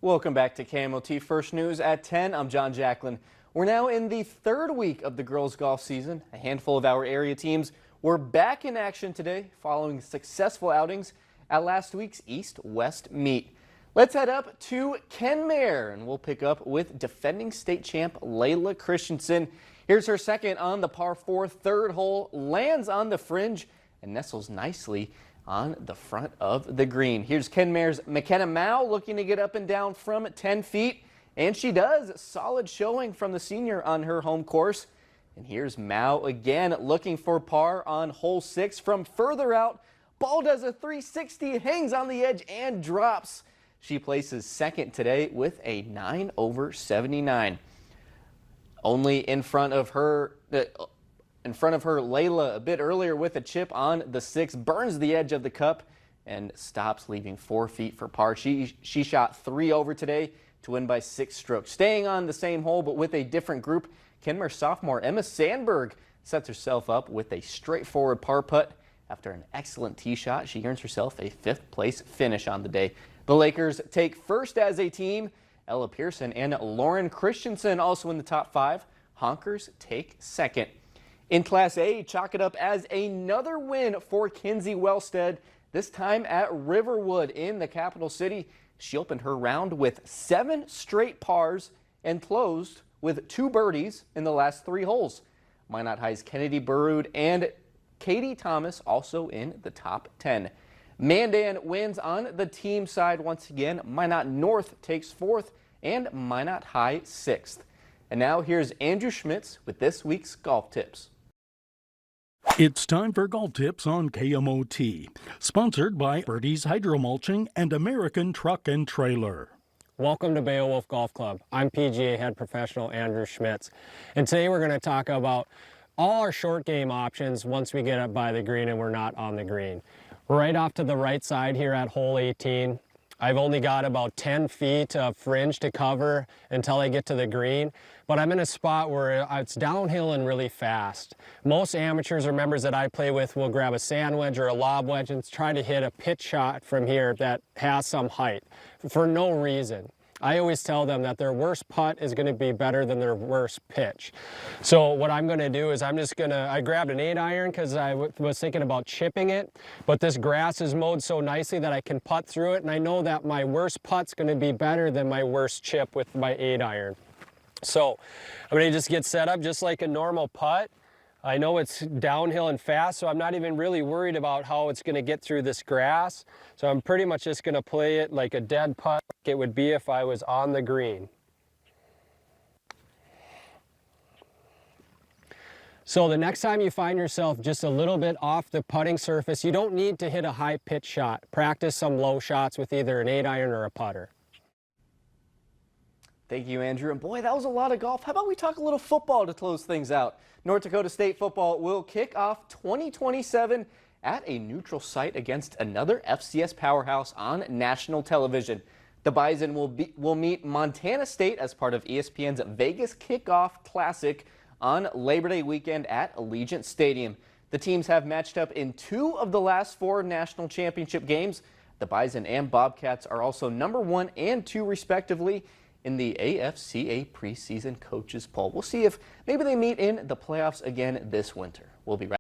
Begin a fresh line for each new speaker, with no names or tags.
Welcome back to KMOT First News at 10. I'm John Jacklin. We're now in the third week of the girls golf season. A handful of our area teams were back in action today following successful outings at last week's East-West meet. Let's head up to Kenmare and we'll pick up with defending state champ Layla Christensen. Here's her second on the par 4 third hole, lands on the fringe and nestles nicely on the front of the green. Here's Kenmare's McKenna Mao looking to get up and down from 10 feet, and she does. Solid showing from the senior on her home course. And here's Mao again looking for par on hole 6 from further out. Ball does a 360, hangs on the edge and drops. She places second today with a 9 over 79. Only in front of her, Layla a bit earlier with a chip on the 6, burns the edge of the cup and stops, leaving 4 feet for par. She shot 3 over today to win by 6 strokes. Staying on the same hole but with a different group, Kenmare sophomore Emma Sandberg sets herself up with a straightforward par putt. After an excellent tee shot, she earns herself a 5th place finish on the day. The Lakers take first as a team. Ella Pearson and Lauren Christensen also in the top 5. Honkers take second. In Class A, chalk it up as another win for Kinsey Wellstead, this time at Riverwood in the capital city. She opened her round with 7 straight pars and closed with 2 birdies in the last 3 holes. Minot High's Kennedy Burrud and Katie Thomas also in the top 10. Mandan wins on the team side once again. Minot North takes 4th and Minot High 6th. And now here's Andrew Schmitz with this week's golf tips.
It's time for golf tips on KMOT, sponsored by Birdie's Hydromulching and American Truck and Trailer.
Welcome to Beowulf Golf Club. I'm PGA head professional Andrew Schmitz, and today we're going to talk about all our short game options once we get up by the green and we're not on the green. Right off to the right side here at hole 18, I've only got about 10 feet of fringe to cover until I get to the green, but I'm in a spot where it's downhill and really fast. Most amateurs or members that I play with will grab a sand wedge or a lob wedge and try to hit a pitch shot from here that has some height for no reason. I always tell them that their worst putt is going to be better than their worst pitch. So what I'm going to do is I grabbed an 8-iron because I was thinking about chipping it, but this grass is mowed so nicely that I can putt through it, and I know that my worst putt's going to be better than my worst chip with my 8-iron. So I'm going to just get set up just like a normal putt. I know it's downhill and fast, so I'm not even really worried about how it's going to get through this grass. So I'm pretty much just going to play it like a dead putt like it would be if I was on the green. So the next time you find yourself just a little bit off the putting surface, you don't need to hit a high pitch shot. Practice some low shots with either an 8-iron or a putter.
Thank you, Andrew. And boy, that was a lot of golf. How about we talk a little football to close things out? North Dakota State football will kick off 2027 at a neutral site against another FCS powerhouse on national television. The Bison will meet Montana State as part of ESPN's Vegas Kickoff Classic on Labor Day weekend at Allegiant Stadium. The teams have matched up in 2 of the last 4 national championship games. The Bison and Bobcats are also number 1 and 2 respectively in the AFCA preseason coaches poll. We'll see if maybe they meet in the playoffs again this winter. We'll be right back.